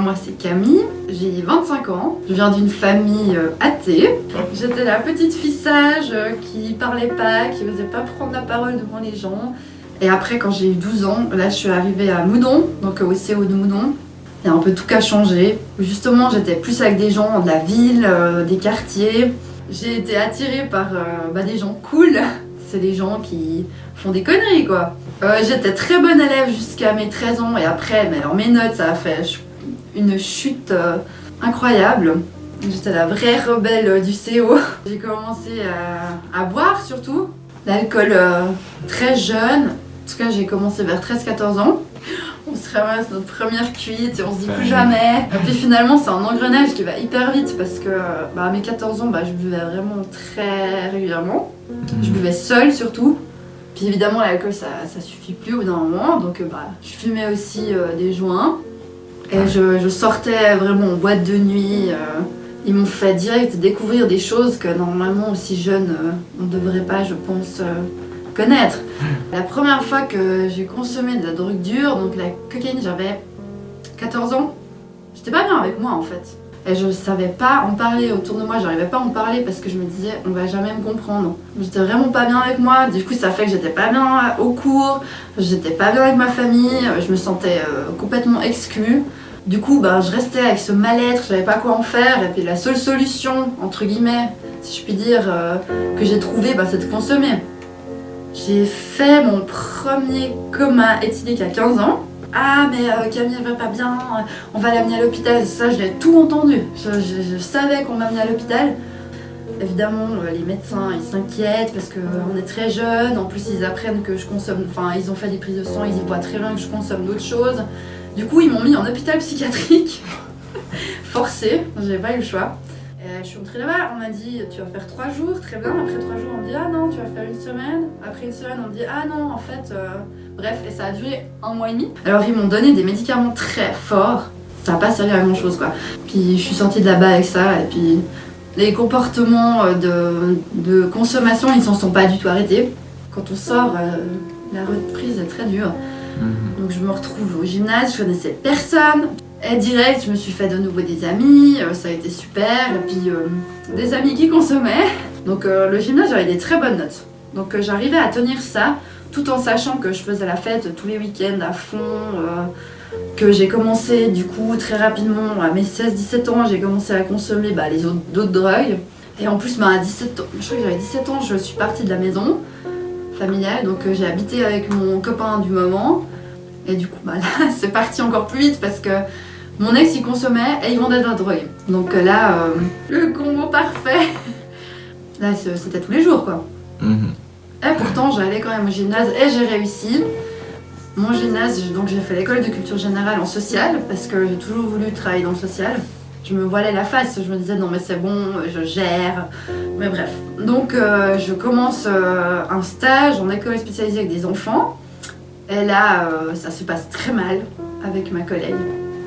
moi c'est Camille, j'ai 25 ans, je viens d'une famille athée. J'étais la petite fille sage qui parlait pas, qui osait pas prendre la parole devant les gens. Et après quand j'ai eu 12 ans, là je suis arrivée à Moudon, donc au CO de Moudon. Il y a un peu tout qu'à changer. Justement j'étais plus avec des gens de la ville, des quartiers. J'ai été attirée par des gens cool. C'est des gens qui font des conneries quoi. J'étais très bonne élève jusqu'à mes 13 ans et après mes notes ça a fait une chute incroyable. J'étais la vraie rebelle du CO. J'ai commencé à boire surtout. L'alcool très jeune. En tout cas j'ai commencé vers 13-14 ans. On se ramasse notre première cuite et on se dit plus jamais. Et puis finalement c'est un engrenage qui va hyper vite parce que à mes 14 ans je buvais vraiment très régulièrement. Je buvais seule surtout. Puis évidemment l'alcool ça suffit plus au bout d'un moment. Donc je fumais aussi des joints. Et je sortais vraiment en boîte de nuit. Ils m'ont fait direct découvrir des choses que normalement aussi jeune on ne devrait pas je pense connaître. La première fois que j'ai consommé de la drogue dure, donc la cocaïne, j'avais 14 ans. J'étais pas bien avec moi en fait. Et je savais pas en parler autour de moi, j'arrivais pas à en parler parce que je me disais on va jamais me comprendre. J'étais vraiment pas bien avec moi, du coup ça fait que j'étais pas bien au cours, j'étais pas bien avec ma famille, je me sentais complètement exclue. Du coup je restais avec ce mal-être, je savais pas quoi en faire et puis la seule solution, entre guillemets, si je puis dire, que j'ai trouvé c'est de consommer. J'ai fait mon premier coma éthylique à 15 ans. Ah mais Camille elle va pas bien, on va l'amener à l'hôpital, ça je l'ai tout entendu. Je savais qu'on m'amenait à l'hôpital. Évidemment les médecins ils s'inquiètent parce qu'on est très jeune, en plus ils apprennent que je consomme, ils ont fait des prises de sang, ils y voient très bien que je consomme d'autres choses. Du coup ils m'ont mis en hôpital psychiatrique, forcé, j'ai pas eu le choix. Je suis entrée là-bas, on m'a dit tu vas faire 3 jours, très bien, après 3 jours on me dit ah non tu vas faire 1 semaine, après 1 semaine on me dit ah non en fait, bref et ça a duré 1 mois et demi. Alors ils m'ont donné des médicaments très forts, ça n'a pas servi à grand chose quoi. Puis je suis sortie de là-bas avec ça et puis les comportements de consommation ils s'en sont pas du tout arrêtés. Quand on sort, la reprise est très dure. Donc je me retrouve au gymnase, je connaissais personne. Et direct, je me suis fait de nouveau des amis, ça a été super, et puis des amis qui consommaient. Donc le gymnase, j'avais des très bonnes notes. Donc j'arrivais à tenir ça, tout en sachant que je faisais la fête tous les week-ends à fond, que j'ai commencé du coup très rapidement, à mes 16-17 ans, j'ai commencé à consommer les d'autres drogues. Et en plus, à 17 ans, je crois que j'avais 17 ans, je suis partie de la maison familiale, donc j'ai habité avec mon copain du moment. Et du coup, là, c'est parti encore plus vite parce que mon ex, il consommait et il vendait de la drogue. Donc là, le combo parfait. Là, c'était tous les jours, quoi. Et pourtant, j'allais quand même au gymnase et j'ai réussi. Mon gymnase, donc j'ai fait l'école de culture générale en social parce que j'ai toujours voulu travailler dans le social. Je me voilais la face, je me disais non mais c'est bon, je gère. Mais bref. Donc je commence un stage en école spécialisée avec des enfants. Et là, ça se passe très mal avec ma collègue.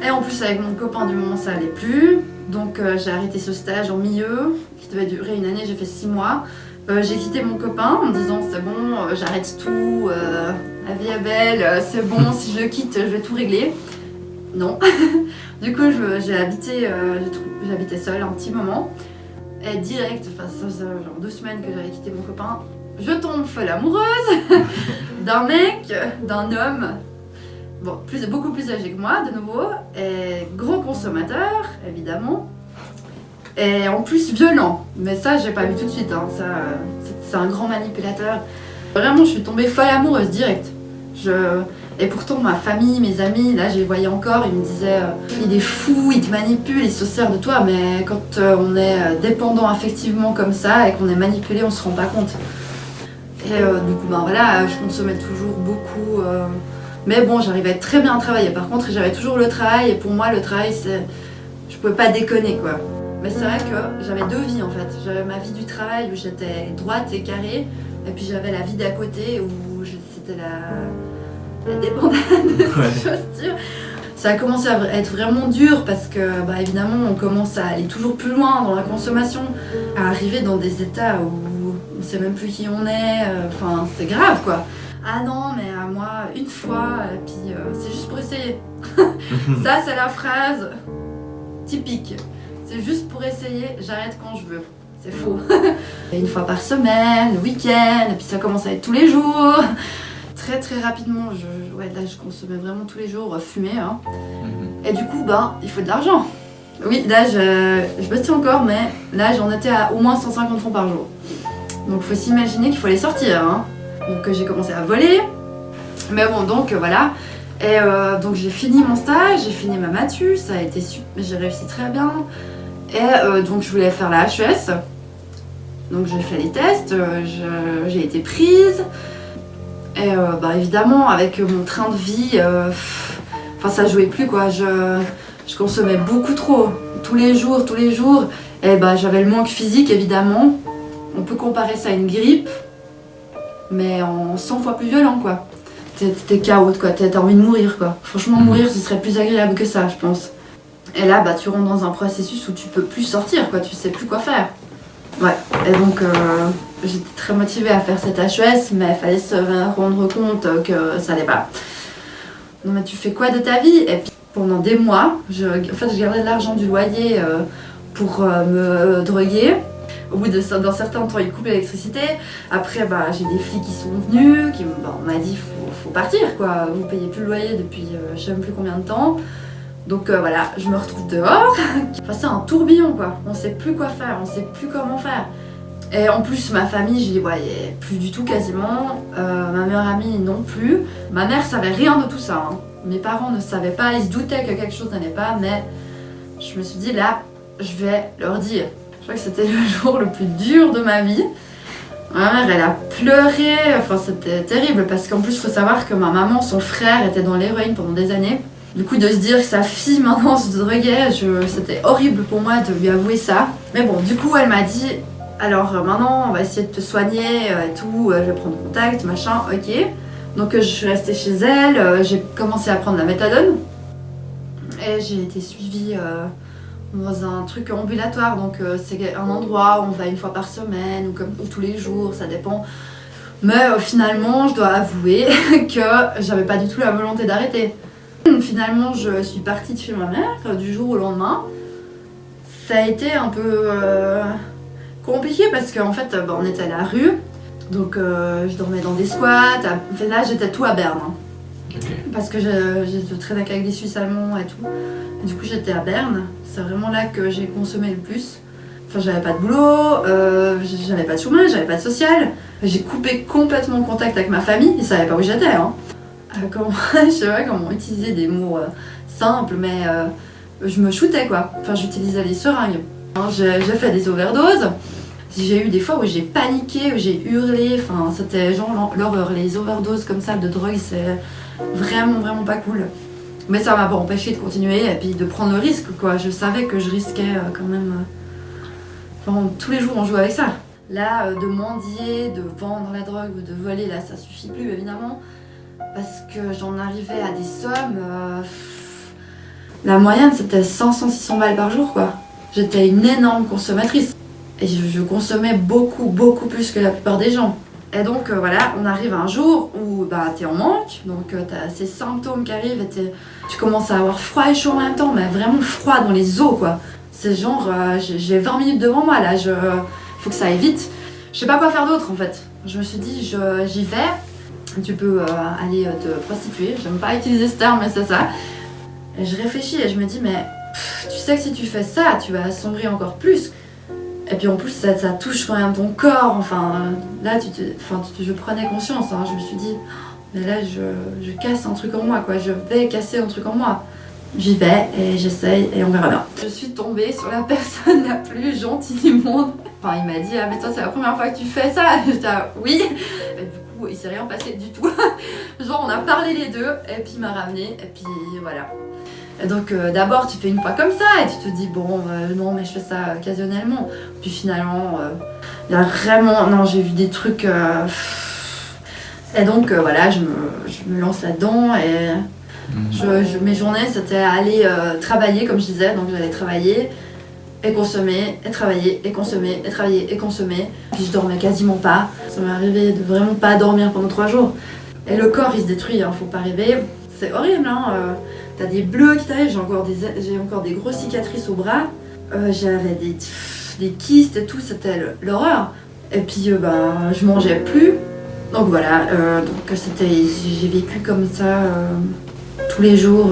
Et en plus, avec mon copain du moment, ça allait plus. Donc, j'ai arrêté ce stage en milieu, qui devait durer 1 année, j'ai fait 6 mois. J'ai quitté mon copain en me disant, c'est bon, j'arrête tout, la vie est belle, c'est bon, si je le quitte, je vais tout régler. Non. Du coup, j'ai habité seule un petit moment. Et direct, ça faisait genre 2 semaines que j'avais quitté mon copain. Je tombe folle amoureuse d'un mec, d'un homme, beaucoup plus âgé que moi de nouveau, et gros consommateur évidemment, et en plus violent. Mais ça j'ai pas vu tout de suite, c'est un grand manipulateur. Vraiment je suis tombée folle amoureuse direct. Et pourtant ma famille, mes amis, là je les voyais encore, ils me disaient il est fou, il te manipule, il se sert de toi, mais quand on est dépendant affectivement comme ça et qu'on est manipulé, on se rend pas compte. Et du coup, je consommais toujours beaucoup. Mais bon, j'arrivais très bien à travailler. Par contre, j'avais toujours le travail. Et pour moi, le travail, je pouvais pas déconner, quoi. Mais c'est vrai que j'avais 2 vies, en fait. J'avais ma vie du travail où j'étais droite et carrée. Et puis j'avais la vie d'à côté où c'était la débandade de ces choses. Ça a commencé à être vraiment dur parce que, évidemment, on commence à aller toujours plus loin dans la consommation. À arriver dans des états où on sait même plus qui on est, c'est grave quoi. Ah non, mais moi, une fois, et puis c'est juste pour essayer. Ça, c'est la phrase typique. C'est juste pour essayer, j'arrête quand je veux. C'est faux. Une fois par semaine, le week-end, et puis ça commence à être tous les jours. Très très rapidement, là je consommais vraiment tous les jours, fumer. Hein. Et du coup, il faut de l'argent. Oui, là je bossais encore, mais là j'en étais à au moins 150 francs par jour. Donc faut s'imaginer qu'il faut les sortir. Hein. Donc j'ai commencé à voler. Mais bon, donc voilà. Et donc j'ai fini mon stage, j'ai fini ma matu, ça a été super, j'ai réussi très bien. Et donc je voulais faire la HES. Donc j'ai fait les tests, j'ai été prise. Et évidemment, avec mon train de vie, ça jouait plus quoi. Je consommais beaucoup trop, tous les jours. Et j'avais le manque physique évidemment. On peut comparer ça à une grippe, mais en 100 fois plus violent quoi. T'es KO quoi, t'as envie de mourir quoi. Franchement, mourir ce serait plus agréable que ça, je pense. Et là, tu rentres dans un processus où tu peux plus sortir quoi, tu sais plus quoi faire. Ouais, et donc j'étais très motivée à faire cette HES, mais il fallait se rendre compte que ça allait pas. Non mais tu fais quoi de ta vie? Et puis pendant des mois, je gardais de l'argent du loyer pour me droguer. Au bout d'un certain temps, ils coupent l'électricité. Après, j'ai des flics qui sont venus, on m'a dit faut partir quoi, vous payez plus le loyer depuis je sais même plus combien de temps. Donc voilà, je me retrouve dehors. C'est un tourbillon quoi, on sait plus quoi faire, on sait plus comment faire. Et en plus ma famille, j'y voyais plus du tout quasiment, ma meilleure amie non plus. Ma mère savait rien de tout ça, hein. Mes parents ne savaient pas, ils se doutaient que quelque chose n'allait pas, mais je me suis dit là, je vais leur dire. Je crois que c'était le jour le plus dur de ma vie. Ma mère elle a pleuré, c'était terrible parce qu'en plus il faut savoir que ma maman, son frère était dans l'héroïne pendant des années. Du coup, de se dire que sa fille maintenant se droguait, c'était horrible pour moi de lui avouer ça. Mais bon, du coup, elle m'a dit alors maintenant, on va essayer de te soigner et tout, je vais prendre contact, machin, ok. Donc, je suis restée chez elle, j'ai commencé à prendre la méthadone. Et j'ai été suivie dans un truc ambulatoire, donc c'est un endroit où on va une fois par semaine ou tous les jours, ça dépend. Mais finalement, je dois avouer que j'avais pas du tout la volonté d'arrêter. Finalement, je suis partie de chez ma mère du jour au lendemain. Ça a été un peu compliqué parce qu'en fait, on était à la rue. Donc, je dormais dans des squats. Là, j'étais tout à Berne. Hein. Okay. Parce que je traînais avec des Suisses allemands et tout. Et du coup, j'étais à Berne. C'est vraiment là que j'ai consommé le plus. J'avais pas de boulot, j'avais pas de chômage, j'avais pas de social. J'ai coupé complètement contact avec ma famille. Ils savaient pas où j'étais. Hein. Je sais pas comment utiliser des mots simples, mais je me shootais quoi. J'utilisais les seringues. J'ai fait des overdoses. J'ai eu des fois où j'ai paniqué, où j'ai hurlé. C'était genre l'horreur. Les overdoses comme ça de drogue, c'est vraiment pas cool. Mais ça m'a pas empêché de continuer et puis de prendre le risque quoi. Je savais que je risquais quand même. Tous les jours on joue avec ça. Là, de mendier, de vendre la drogue ou de voler, là ça suffit plus évidemment. Parce que j'en arrivais à des sommes. La moyenne c'était 100-600 balles par jour quoi. J'étais une énorme consommatrice. Et je consommais beaucoup plus que la plupart des gens. Et donc voilà, on arrive à un jour où t'es en manque, donc t'as ces symptômes qui arrivent et tu commences à avoir froid et chaud en même temps, mais vraiment froid dans les os quoi. C'est genre, j'ai 20 minutes devant moi là, faut que ça aille vite. Je sais pas quoi faire d'autre en fait. Je me suis dit, j'y vais, tu peux aller te prostituer, j'aime pas utiliser ce terme mais c'est ça. Et je réfléchis et je me dis, mais tu sais que si tu fais ça, tu vas assombrir encore plus. Et puis en plus ça touche quand même ton corps, là je prenais conscience, hein, je me suis dit, mais là je casse un truc en moi quoi, je vais casser un truc en moi. J'y vais et j'essaye et on verra bien. Je suis tombée sur la personne la plus gentille du monde. Il m'a dit, ah mais toi c'est la première fois que tu fais ça? J'étais oui. Et du coup il s'est rien passé du tout. Genre on a parlé les deux et puis il m'a ramené et puis voilà. Et donc d'abord tu fais une fois comme ça et tu te dis bon non mais je fais ça occasionnellement. Puis finalement il y a vraiment, non j'ai vu des trucs et donc voilà je me lance là-dedans et mes journées c'était aller travailler comme je disais, donc j'allais travailler et consommer et travailler et consommer et travailler et consommer. Puis je dormais quasiment pas. Ça m'est arrivé de vraiment pas dormir pendant 3 jours. Et le corps il se détruit, hein, faut pas rêver. C'est horrible, hein. T'as des bleus qui t'arrivent, j'ai encore des grosses cicatrices au bras. J'avais des kystes et tout, c'était l'horreur. Et puis je mangeais plus. Donc voilà, j'ai vécu comme ça tous les jours,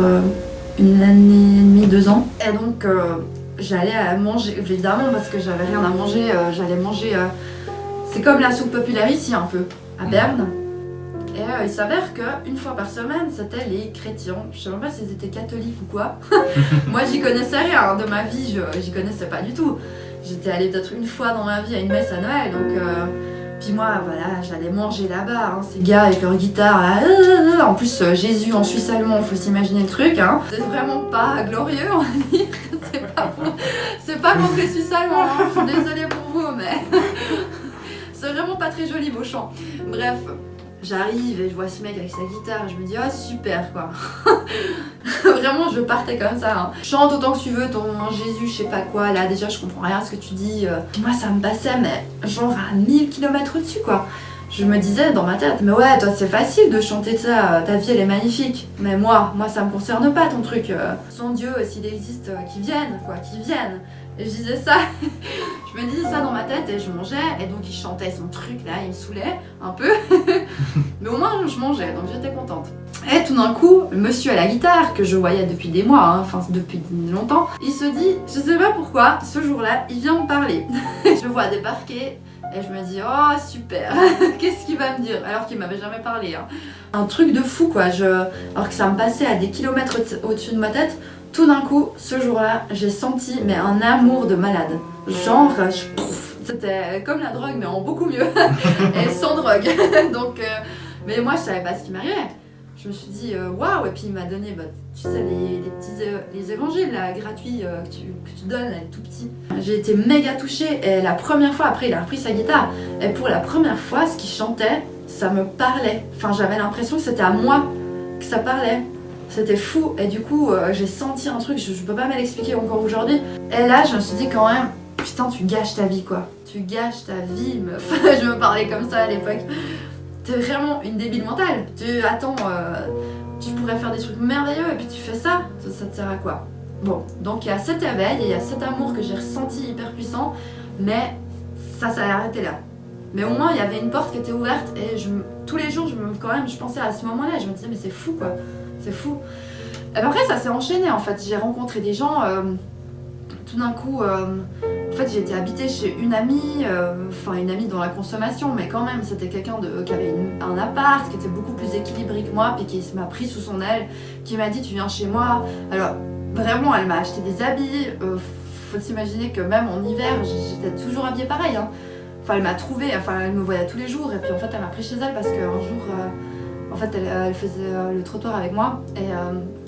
1 année et demie, 2 ans. Et donc j'allais à manger, évidemment parce que j'avais rien à manger, j'allais manger, c'est comme la soupe populaire ici un peu, à Berne. Et il s'avère qu'une fois par semaine, c'était les chrétiens. Je sais même pas s'ils étaient catholiques ou quoi. Moi, j'y connaissais rien, hein. De ma vie, j'y connaissais pas du tout. J'étais allée peut-être une fois dans ma vie à une messe à Noël, donc... Puis moi, voilà, j'allais manger là-bas, hein. Ces gars avec leur guitare, là, en plus, Jésus en suisse allemand, faut s'imaginer le truc, hein. C'est vraiment pas glorieux, on va dire. C'est pas contre les Suisses allemands, hein. Je suis désolée pour vous, mais... c'est vraiment pas très joli vos chants. Bref... J'arrive et je vois ce mec avec sa guitare et je me dis oh super quoi. Vraiment je partais comme ça, hein. Chante autant que tu veux ton Jésus je sais pas quoi, là déjà je comprends rien à ce que tu dis. Moi ça me passait mais genre à 1000 km au-dessus quoi. Je me disais dans ma tête mais ouais toi c'est facile de chanter ça, ta vie elle est magnifique. Mais moi ça me concerne pas ton truc. Sans Dieu s'il existe qu'il vienne quoi, qu'il vienne. Et je disais ça, je me disais ça dans ma tête et je mangeais et donc il chantait son truc là, il me saoulait un peu, mais au moins je mangeais donc j'étais contente. Et tout d'un coup, le monsieur à la guitare que je voyais depuis des mois, hein, enfin depuis longtemps, il se dit, je sais pas pourquoi, ce jour-là, il vient me parler. Je le vois débarquer et je me dis oh super, qu'est-ce qu'il va me dire alors qu'il m'avait jamais parlé, hein. Un truc de fou quoi, alors que ça me passait à des kilomètres au-dessus de ma tête. Tout d'un coup, ce jour-là, j'ai senti mais un amour de malade. Genre, c'était comme la drogue, mais en beaucoup mieux. Et sans drogue. Donc, mais moi, je savais pas ce qui m'arrivait. Je me suis dit, waouh! Et puis il m'a donné, tu sais, les petits les évangiles là, gratuits que tu donnes, là, les tout petits. J'ai été méga touchée. Et la première fois, après, il a repris sa guitare. Et pour la première fois, ce qu'il chantait, ça me parlait. Enfin, j'avais l'impression que c'était à moi que ça parlait. C'était fou et du coup j'ai senti un truc, je peux pas me l'expliquer encore aujourd'hui. Et là je me suis dit quand même, putain tu gâches ta vie quoi. Tu gâches ta vie meuf. Je me parlais comme ça à l'époque. T'es vraiment une débile mentale. Tu pourrais faire des trucs merveilleux et puis tu fais ça te sert à quoi? Bon, donc il y a cet éveil, il y a cet amour que j'ai ressenti hyper puissant, mais ça s'est arrêté là. Mais au moins il y avait une porte qui était ouverte et tous les jours je pensais à ce moment-là et je me disais mais c'est fou quoi. C'est fou. Et après ça s'est enchaîné en fait, j'ai rencontré des gens, tout d'un coup, en fait j'ai été habitée chez une amie dans la consommation, mais quand même c'était quelqu'un qui avait un appart, qui était beaucoup plus équilibré que moi, puis qui m'a pris sous son aile, qui m'a dit tu viens chez moi. Alors vraiment elle m'a acheté des habits, faut s'imaginer que même en hiver j'étais toujours habillée pareil, hein. Enfin elle m'a trouvée, elle me voyait tous les jours et puis en fait elle m'a pris chez elle parce qu'un jour... En fait, elle faisait le trottoir avec moi et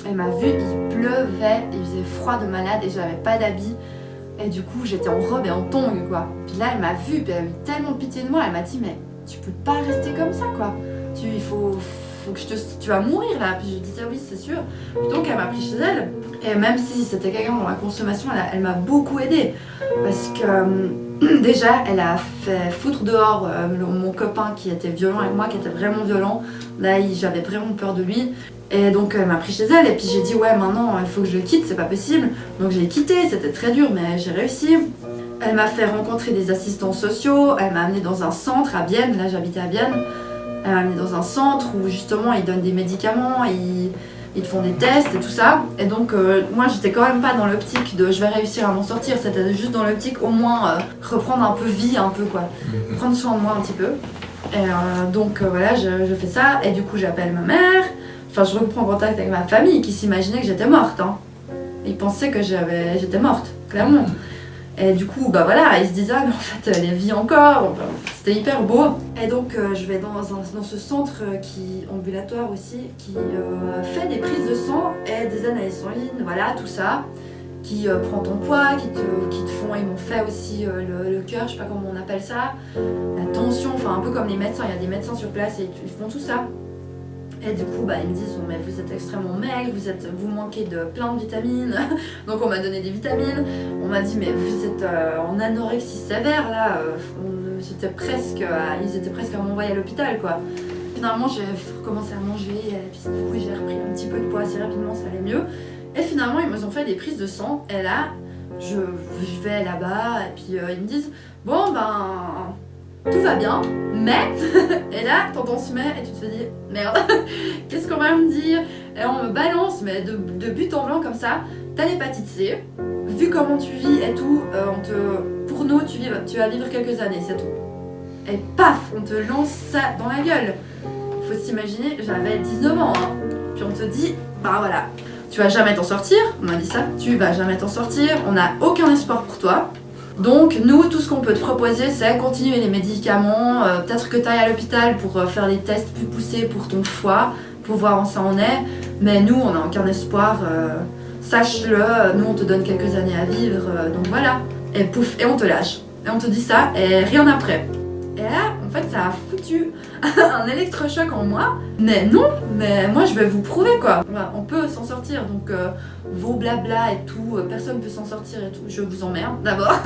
elle m'a vue, il pleuvait, il faisait froid de malade et j'avais pas d'habits. Et du coup, j'étais en robe et en tongs quoi. Puis là, elle m'a vue, puis elle a eu tellement pitié de moi, elle m'a dit mais tu peux pas rester comme ça quoi. Il faut que tu vas mourir là. Puis je disais oui, c'est sûr. Donc elle m'a pris chez elle et même si c'était quelqu'un dans la consommation, elle m'a beaucoup aidée parce que déjà, elle a fait foutre dehors mon copain qui était violent avec moi, qui était vraiment violent. Là, j'avais vraiment peur de lui. Et donc, elle m'a pris chez elle. Et puis, j'ai dit, ouais, maintenant, il faut que je le quitte, c'est pas possible. Donc, j'ai quitté, c'était très dur, mais j'ai réussi. Elle m'a fait rencontrer des assistants sociaux. Elle m'a amenée dans un centre à Bienne. Là, j'habitais à Bienne. Elle m'a amenée dans un centre où, justement, ils donnent des médicaments, ils te font des tests et tout ça. Et donc, moi, j'étais quand même pas dans l'optique de je vais réussir à m'en sortir. C'était juste dans l'optique, au moins, reprendre un peu vie, un peu quoi. Prendre soin de moi un petit peu. Et donc, voilà, je fais ça. Et du coup, j'appelle ma mère. Enfin, je reprends contact avec ma famille qui s'imaginait que j'étais morte, hein. Ils pensaient que j'étais morte, clairement. Et du coup, voilà, ils se disaient, ah, mais en fait, elle vit encore. Enfin, c'était hyper beau. Et donc, je vais dans ce centre ambulatoire aussi, qui fait des prises de sang et des analyses sanguines, voilà, tout ça. Qui prend ton poids, qui te font, ils m'ont fait aussi le cœur, je sais pas comment on appelle ça, la tension, enfin un peu comme les médecins, il y a des médecins sur place et ils font tout ça. Et du coup, ils me disent, oh, mais vous êtes extrêmement maigre, vous manquez de plein de vitamines. Donc on m'a donné des vitamines. On m'a dit, mais vous êtes en anorexie sévère là. Ils étaient presque à m'envoyer à l'hôpital quoi. finalement j'ai recommencé à manger et puis du coup j'ai repris un petit peu de poids assez rapidement, ça allait mieux. Et finalement ils me ont fait des prises de sang et là je vais là-bas et puis ils me disent bon ben tout va bien, mais et là t'entends se met et tu te dis merde, qu'est-ce qu'on va me dire? Et on me balance mais de but en blanc comme ça, t'as l'hépatite C, vu comment tu vis et tout, pour nous tu vas vivre quelques années, c'est tout. Et paf, on te lance ça dans la gueule. Faut s'imaginer, j'avais 19 ans, hein. Puis on te dit, bah voilà, tu vas jamais t'en sortir, on m'a dit ça, tu vas jamais t'en sortir, on n'a aucun espoir pour toi. Donc nous, tout ce qu'on peut te proposer, c'est continuer les médicaments, peut-être que tu ailles à l'hôpital pour faire des tests plus poussés pour ton foie, pour voir où ça en est, mais nous, on n'a aucun espoir, sache-le, nous on te donne quelques années à vivre, donc voilà. Et pouf, et on te lâche. Et on te dit ça, et rien après. Et là, en fait, ça a foutu un électrochoc en moi. Mais non, mais moi je vais vous prouver quoi. Voilà, on peut s'en sortir, donc vos blabla et tout, personne peut s'en sortir et tout. Je vous emmerde d'abord.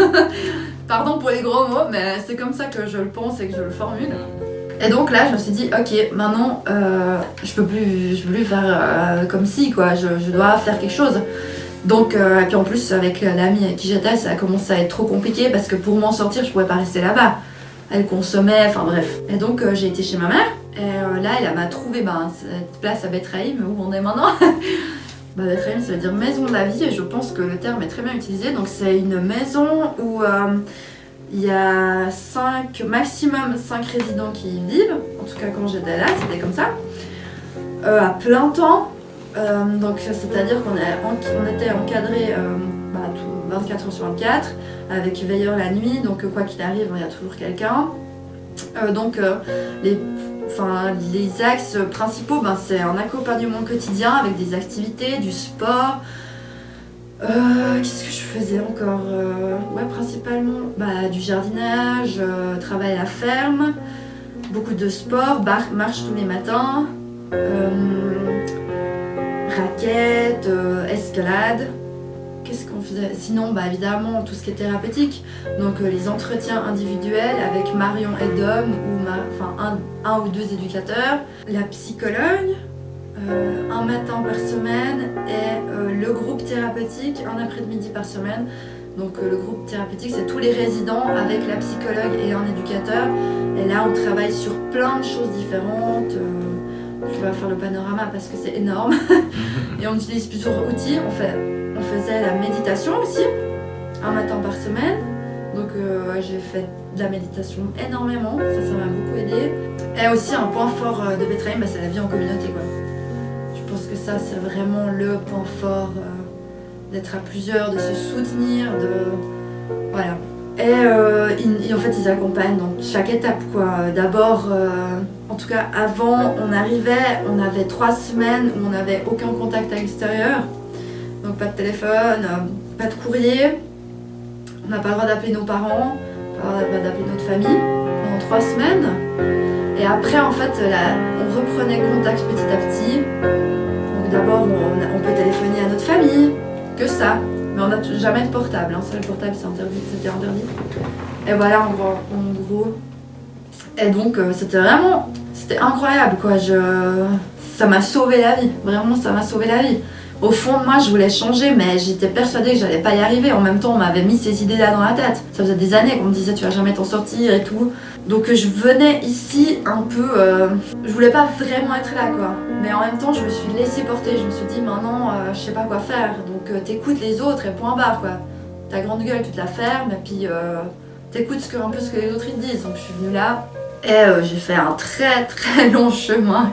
Pardon pour les gros mots, mais c'est comme ça que je le pense et que je le formule. Et donc là, je me suis dit, ok, maintenant, je peux plus faire comme si quoi. Je dois faire quelque chose. Donc, et puis en plus, avec l'amie avec qui j'étais, ça a commencé à être trop compliqué parce que pour m'en sortir, je pouvais pas rester là-bas. Elle consommait, enfin bref. Et donc j'ai été chez ma mère et là elle m'a trouvé cette place à Bethraïm où on est maintenant. Bethraïm ça veut dire maison de la vie et je pense que le terme est très bien utilisé. Donc c'est une maison où il y a maximum 5 résidents qui y vivent. En tout cas quand j'étais là c'était comme ça. À plein temps. Donc c'est-à-dire qu'on était encadré 24 heures sur 24 avec veilleur la nuit, donc quoi qu'il arrive il y a toujours quelqu'un. Les axes principaux c'est un accompagnement quotidien avec des activités, du sport. Qu'est-ce que je faisais encore? Principalement du jardinage, travail à la ferme, beaucoup de sport, marche tous les matins, raquettes, escalade. Qu'est-ce qu'on faisait? Sinon, évidemment, tout ce qui est thérapeutique. Donc, les entretiens individuels avec Marion et Dom, ou un ou deux éducateurs. La psychologue, un matin par semaine. Et le groupe thérapeutique, un après-midi par semaine. Donc, le groupe thérapeutique, c'est tous les résidents avec la psychologue et un éducateur. Et là, on travaille sur plein de choses différentes. Je vais faire le panorama parce que c'est énorme. Et on utilise plusieurs outils. On faisait la méditation aussi, un matin par semaine. Donc j'ai fait de la méditation énormément, ça m'a beaucoup aidé. Et aussi un point fort de Bethraïm, c'est la vie en communauté quoi. Je pense que ça c'est vraiment le point fort, d'être à plusieurs, de se soutenir, voilà. Et en fait ils accompagnent dans chaque étape quoi. D'abord, en tout cas avant on avait 3 semaines où on n'avait aucun contact à l'extérieur. Donc pas de téléphone, pas de courrier, on n'a pas le droit d'appeler nos parents, pas le droit d'appeler notre famille pendant 3 semaines. Et après en fait on reprenait contact petit à petit. Donc d'abord on peut téléphoner à notre famille, que ça, mais on n'a jamais de portable, ça le portable c'était interdit. Et voilà en gros. Et donc c'était incroyable quoi, ça m'a sauvé la vie, vraiment ça m'a sauvé la vie. Au fond de moi, je voulais changer, mais j'étais persuadée que j'allais pas y arriver. En même temps, on m'avait mis ces idées-là dans la tête. Ça faisait des années qu'on me disait tu vas jamais t'en sortir et tout. Donc je venais ici un peu... je voulais pas vraiment être là quoi. Mais en même temps, je me suis laissée porter. Je me suis dit maintenant, je sais pas quoi faire. Donc t'écoutes les autres et point barre quoi. Ta grande gueule, tu te la fermes et puis t'écoutes un peu ce que les autres ils te disent. Donc je suis venue là. Et j'ai fait un très très long chemin.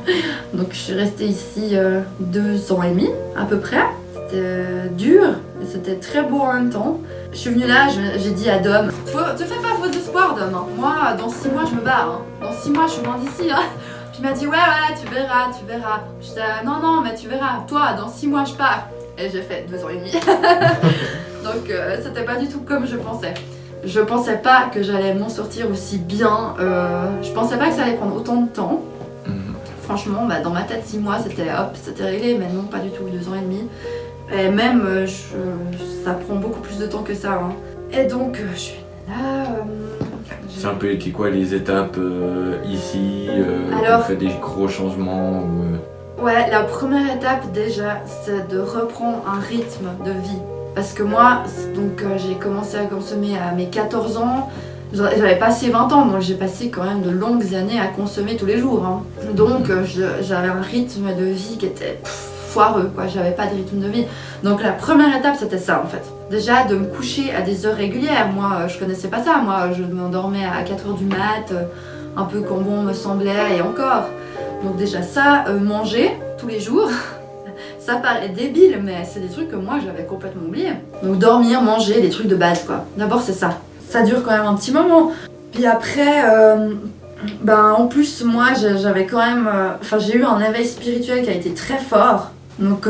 Donc je suis restée ici 2 ans et demi à peu près. C'était dur et c'était très beau en même temps. Je suis venue là, j'ai dit à Dom, te fais pas faux espoir Dom, hein. Moi dans 6 mois je me barre, hein. Dans 6 mois je suis loin d'ici. Hein. Puis il m'a dit ouais tu verras. J'étais non mais tu verras, toi dans 6 mois je pars. Et j'ai fait 2 ans et demi. Donc c'était pas du tout comme je pensais. Je pensais pas que j'allais m'en sortir aussi bien, je pensais pas que ça allait prendre autant de temps. Franchement, dans ma tête 6 mois c'était réglé, mais non pas du tout, 2 ans et demi. Et même, ça prend beaucoup plus de temps que ça. Hein. Et donc je suis là, C'est un peu quoi les étapes ici Alors, on fait des gros changements Ouais, la première étape déjà, c'est de reprendre un rythme de vie. Parce que moi, donc j'ai commencé à consommer à mes 14 ans, j'avais passé 20 ans, donc j'ai passé quand même de longues années à consommer tous les jours. Hein. Donc j'avais un rythme de vie qui était foireux, quoi. J'avais pas de rythme de vie. Donc la première étape, c'était ça en fait. Déjà de me coucher à des heures régulières. Moi, je connaissais pas ça. Moi, je m'endormais à 4h du mat, un peu comme bon me semblait et encore. Donc déjà ça, manger tous les jours. Ça paraît débile, mais c'est des trucs que moi j'avais complètement oublié. Donc dormir, manger, des trucs de base quoi. D'abord c'est ça. Ça dure quand même un petit moment. Puis après, en plus moi j'avais quand même... j'ai eu un éveil spirituel qui a été très fort. Donc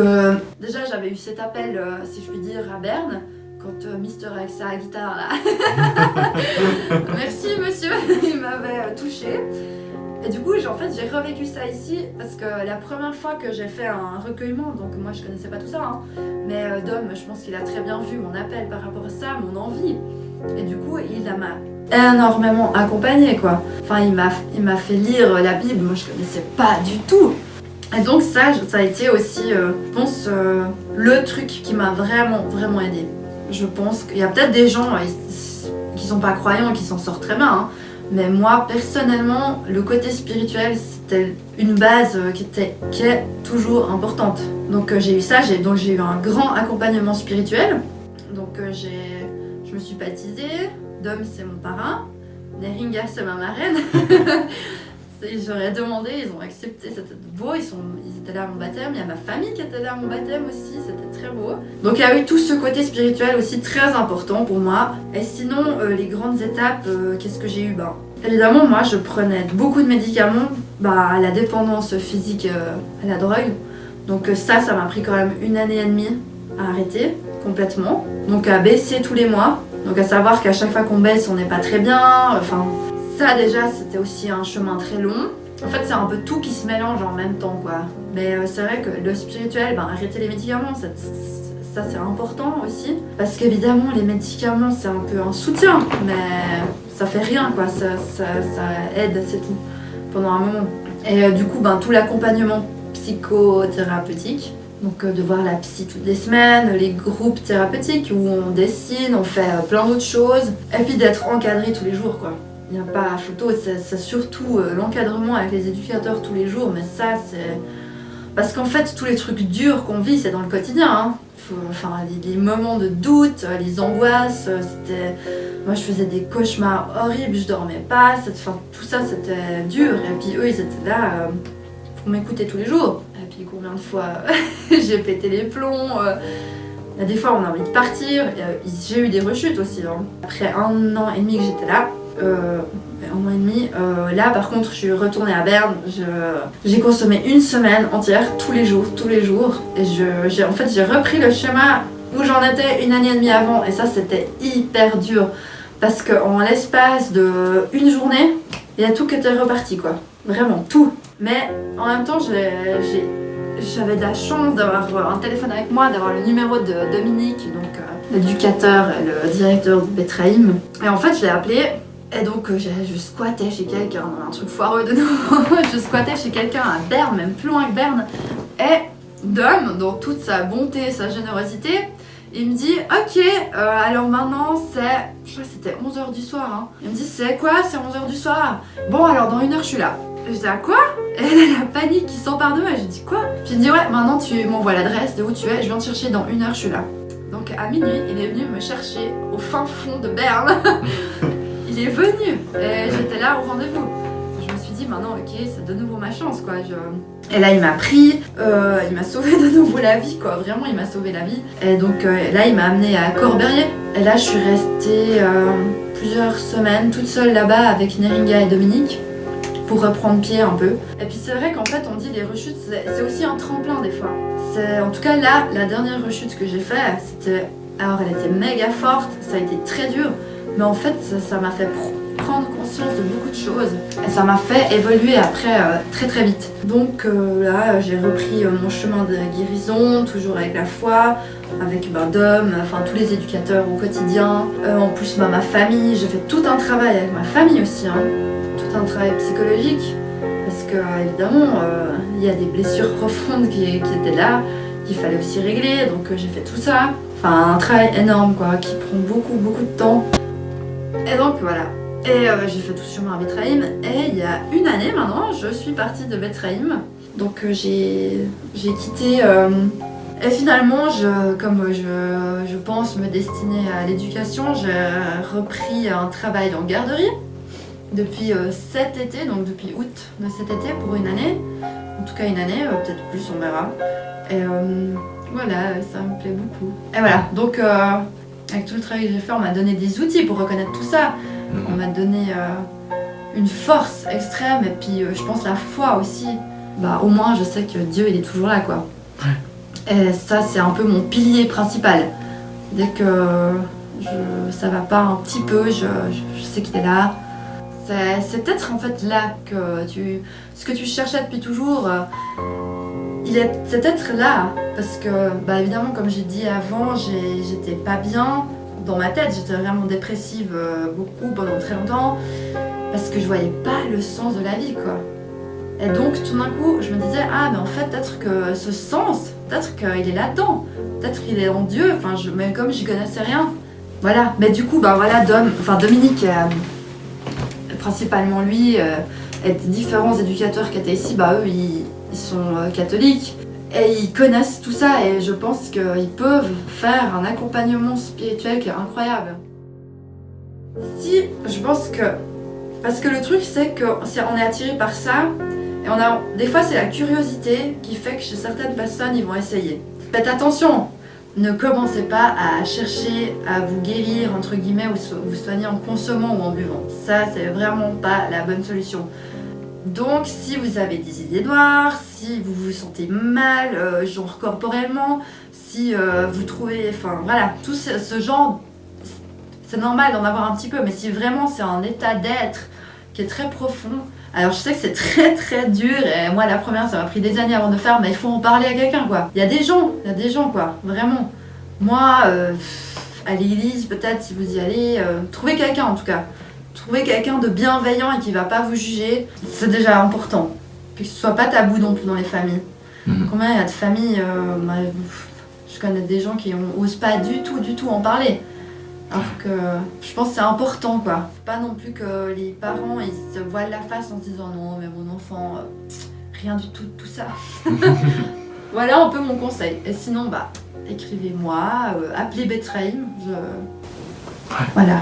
déjà j'avais eu cet appel, si je puis dire, à Berne. Quand Mister avec sa guitare là... Merci monsieur, il m'avait touchée. Et du coup, j'ai revécu ça ici parce que la première fois que j'ai fait un recueillement, donc moi je connaissais pas tout ça, hein, mais Dom, je pense qu'il a très bien vu mon appel par rapport à ça, mon envie. Et du coup, il m'a énormément accompagnée, quoi. Enfin, il m'a fait lire la Bible, moi je connaissais pas du tout. Et donc ça a été aussi, je pense, le truc qui m'a vraiment, vraiment aidée. Je pense qu'il y a peut-être des gens qui sont pas croyants et qui s'en sortent très bien, hein. Mais moi, personnellement, le côté spirituel, c'était une base qui est toujours importante. Donc j'ai eu ça, j'ai eu un grand accompagnement spirituel. Donc je me suis baptisée, Dom c'est mon parrain, Neringa c'est ma marraine. J'aurais demandé, ils ont accepté, c'était beau, ils étaient là à mon baptême, il y a ma famille qui était là à mon baptême aussi, c'était très beau. Donc il y a eu tout ce côté spirituel aussi très important pour moi. Et sinon, les grandes étapes, qu'est-ce que j'ai eu ? Évidemment, moi je prenais beaucoup de médicaments à la dépendance physique à la drogue. Donc ça m'a pris quand même 1 année et demie à arrêter complètement. Donc à baisser tous les mois. Donc à savoir qu'à chaque fois qu'on baisse, on n'est pas très bien, ça déjà c'était aussi un chemin très long. En fait c'est un peu tout qui se mélange en même temps quoi. Mais c'est vrai que le spirituel, arrêter les médicaments, ça c'est important aussi. Parce qu'évidemment les médicaments c'est un peu un soutien, mais ça fait rien quoi, ça aide, c'est tout, pendant un moment. Et du coup tout l'accompagnement psychothérapeutique. Donc de voir la psy toutes les semaines, les groupes thérapeutiques où on dessine, on fait plein d'autres choses. Et puis d'être encadré tous les jours quoi. Il n'y a pas photo, c'est surtout l'encadrement avec les éducateurs tous les jours, mais ça c'est... Parce qu'en fait tous les trucs durs qu'on vit c'est dans le quotidien, hein. Les moments de doute, les angoisses, c'était... Moi je faisais des cauchemars horribles, je dormais pas, tout ça c'était dur. Et puis eux ils étaient là pour m'écouter tous les jours. Et puis combien de fois j'ai pété les plombs, des fois on a envie de partir, j'ai eu des rechutes aussi, hein. Après 1 an et demi que j'étais là, 1 an et demi. Là, par contre, je suis retournée à Berne. J'ai consommé 1 semaine entière, tous les jours. Et j'ai repris le schéma où j'en étais 1 année et demie avant. Et ça, c'était hyper dur. Parce qu'en l'espace de 1 journée, il y a tout qui était reparti, quoi. Vraiment, tout. Mais en même temps, j'avais de la chance d'avoir un téléphone avec moi, d'avoir le numéro de Dominique, donc l'éducateur et le directeur de Betraïm. Et en fait, je l'ai appelé. Et donc je squattais chez quelqu'un, un truc foireux de nouveau, je squattais chez quelqu'un à Berne, même plus loin que Berne. Et Dom, dans toute sa bonté et sa générosité, il me dit « Ok, alors maintenant je crois que c'était 11h du soir, hein. Il me dit « C'est quoi, c'est 11h du soir? Bon alors dans 1 heure je suis là. » Je dis « À quoi ?» Et elle a la panique qui s'empare de moi, je dis « Quoi ?» Puis il me dit « Ouais, maintenant tu m'envoies l'adresse de où tu es, je viens te chercher dans 1 heure, je suis là. » Donc à minuit, il est venu me chercher au fin fond de Berne. Il est venu et j'étais là au rendez-vous. Je me suis dit maintenant ok c'est de nouveau ma chance quoi. Et là il m'a pris, il m'a sauvé de nouveau la vie quoi, vraiment il m'a sauvé la vie. Et donc là il m'a amené à Corberrier. Et là je suis restée plusieurs semaines toute seule là-bas avec Neringa et Dominique pour reprendre pied un peu. Et puis c'est vrai qu'en fait on dit les rechutes c'est aussi un tremplin des fois. En tout cas là la dernière rechute que j'ai faite c'était... Alors elle était méga forte, ça a été très dur. Mais en fait, ça m'a fait prendre conscience de beaucoup de choses. Et ça m'a fait évoluer après très très vite. Donc là, j'ai repris mon chemin de guérison, toujours avec la foi. avec Dom, enfin tous les éducateurs au quotidien. En plus ma famille, j'ai fait tout un travail avec ma famille aussi, hein. Tout un travail psychologique, parce que évidemment il y a des blessures profondes qui étaient là, qu'il fallait aussi régler, donc j'ai fait tout ça. Enfin un travail énorme quoi, qui prend beaucoup de temps. Et donc voilà. Et j'ai fait tout ce chemin à Betraïm, et il y a une année maintenant, je suis partie de Betraïm. Donc j'ai quitté, et finalement, comme je pense me destiner à l'éducation, j'ai repris un travail en garderie depuis cet été, donc depuis août de cet été pour une année. En tout cas une année, peut-être plus, on verra. Et voilà, ça me plaît beaucoup. Et voilà, donc avec tout le travail que j'ai fait, on m'a donné des outils pour reconnaître tout ça. On m'a donné une force extrême, et puis je pense la foi aussi. Au moins je sais que Dieu il est toujours là quoi. Et ça c'est un peu mon pilier principal. Dès que ça va pas un petit peu, je sais qu'il est là. C'est peut-être en fait là que ce que tu cherchais depuis toujours, c'est peut-être là. Parce que évidemment comme j'ai dit avant, j'étais pas bien dans ma tête, j'étais vraiment dépressive beaucoup pendant très longtemps. Parce que je voyais pas le sens de la vie quoi. Et donc tout d'un coup je me disais mais en fait peut-être que ce sens, peut-être qu'il est là-dedans, peut-être qu'il est en Dieu, mais comme j'y connaissais rien. Voilà, mais du coup voilà Dominique, principalement lui, et différents éducateurs qui étaient ici, eux ils sont catholiques. Et ils connaissent tout ça, et je pense qu'ils peuvent faire un accompagnement spirituel qui est incroyable. Si, je pense que... Parce que le truc c'est qu'on est attiré par ça, et des fois c'est la curiosité qui fait que chez certaines personnes ils vont essayer. Faites attention, ne commencez pas à chercher à vous guérir entre guillemets ou vous soigner en consommant ou en buvant. Ça c'est vraiment pas la bonne solution. Donc si vous avez des idées noires, si vous vous sentez mal, genre corporellement, si vous trouvez, tout ce genre, c'est normal d'en avoir un petit peu, mais si vraiment c'est un état d'être qui est très profond, alors je sais que c'est très dur, et moi la première ça m'a pris des années avant de faire, mais il faut en parler à quelqu'un quoi. Il y a des gens quoi, vraiment. Moi, à l'église peut-être si vous y allez, trouvez quelqu'un en tout cas. Trouver quelqu'un de bienveillant et qui va pas vous juger, c'est déjà important. Que ce soit pas tabou non plus dans les familles. Combien il y a de familles, je connais des gens qui osent pas du tout en parler. Alors que je pense que c'est important quoi. Pas non plus que les parents ils se voilent la face en se disant non mais mon enfant, rien du tout de tout ça. Voilà un peu mon conseil. Et sinon écrivez-moi, appelez Betraïm. Voilà.